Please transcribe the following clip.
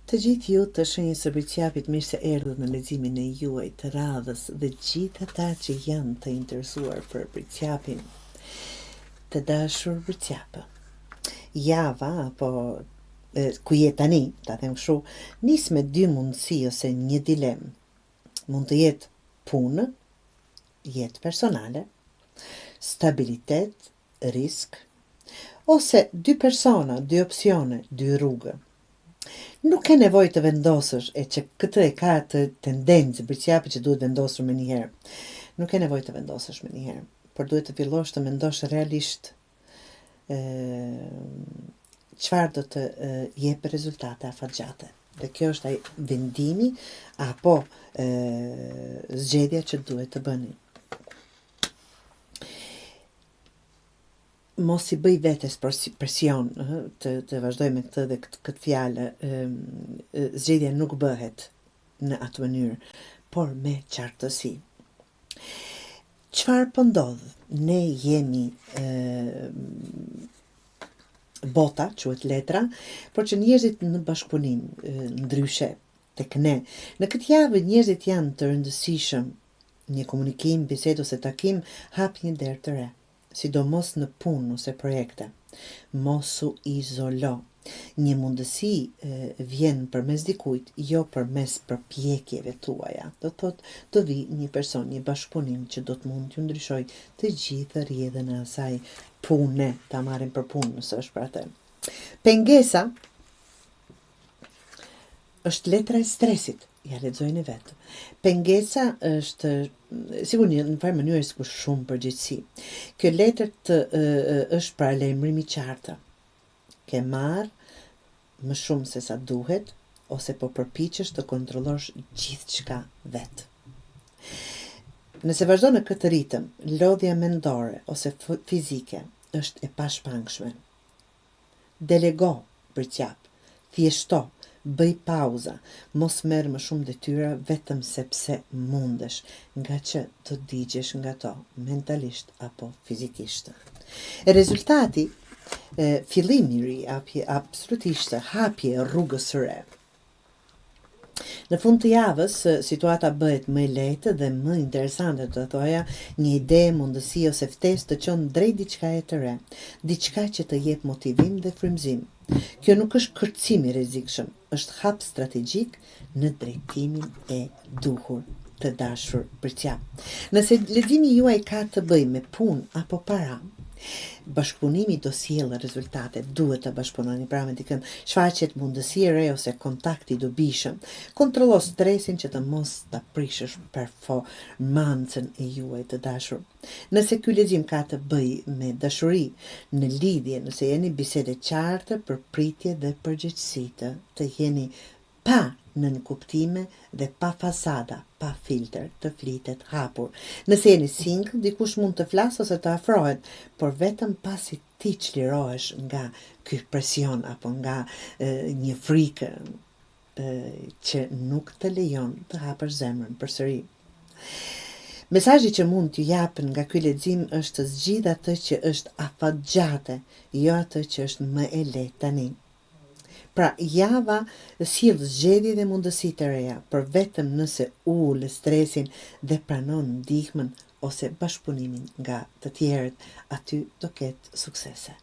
Të gjithë ju të shenjë së përqapit, mirë se erdhët në leximin e juaj të radhës dhe gjithë ata që janë të interesuar për përqapin. Të dashur përqapë. Java apo ku je tani, ta them kështu, nis me dy mundësi ose një dilemë. Mund të jetë punë, jetë personale, stabilitet, risk, ose dy persona, dy opsione, dy rrugë. Nuk ke nevojë të vendosësh, e që këtë e ka të tendencë përqapi që duhet vendosur me njëherë. Nuk ke nevojë të vendosësh me njëherë, por duhet të fillosh të mendosh realisht çfarë do të jepë rezultate afatgjate. Dhe kjo është ai vendimi apo zgjedhja që duhet të bëni. Mos i bëj vetes presion të vazhdoj me këtë dhe këtë fjalë. Zgjedhja nuk bëhet në atë mënyrë, por me qartësi. Çfarë po ndodh? Ne jemi bota, quhet letra, por që njerëzit në bashkëpunim, ndryshe tek ne. Në këtë javë njerëzit janë të rëndësishëm, një komunikim, bisedë ose takim hap një derë të re, sidomos në punë ose projekte. Mos u izolo. Një mundësi vjen përmes dikujt, jo përmes përpjekjeve tuaja. Do thotë, do vi një person, një bashkëpunim që do të mund t'ju ndryshoj të gjithë rrjedhën e asaj pune, ta marrim për punë nëse është për atë. Pengesa është letra e stresit, ja lexojeni vetë. Pengesa është sigurisht në farë mënyrë sikur shumë përgjithësi. Kjo letër është para lajmërimi i qartë. Ke marr më shumë se sa duhet ose po përpiqesh të kontrollosh gjithçka vetë. Nëse vazhdon në këtë ritëm, lodhja mendore ose fizike është e pashpangshme. Delego përqap, thjeshto, bëj pauza, mos merr më shumë detyra vetëm sepse mundesh, nga që të digjesh nga to, mentalisht apo fizikisht. E rezultati, fillimi i ri, absolutisht hapje rrugës së re. Në fund të javës, situata bëhet më e lehtë dhe më interesante, të thoja, një ide, mundësi ose ftesë të çon drejt diçkaje të re, diçka që të jep motivim dhe frymëzim. Kjo nuk është kërcim i rrezikshëm, është hap strategjik në drejtimin e duhur, të dashur përqap. Nëse leximi juaj ka të bëjë me punë apo para, bashkëpunimi do sjellë rezultate, duhet të bashkëpunoni pra me dikën, shfaqet mundësi e re ose kontakti i dobishëm. Kontrollo stresin që të mos ta prishësh performancën e juaj të dashur. Nëse ky lexim ka të bëjë me dashuri në lidhje, nëse jeni bisede qartë, përpritje dhe përgjegjësi, të jeni pa nën kuptime dhe pa fasada, pa filter, të flitet hapur. Nëse jeni single, dikush mund të flasë ose të afrohet, por vetëm pasi ti çlirohesh nga ky presion apo nga një frikë që nuk të lejon të hapësh zemrën përsëri. Mesazhi që mund t'ju japën nga ky lexim është të zgjidh atë që është afatgjate, jo atë që është më e lehtë tani. Pra, java sjell zgjedhje dhe mundësi të reja, por vetëm nëse ul stresin dhe pranon ndihmën ose bashkëpunimin nga të tjerët, aty do ketë suksese.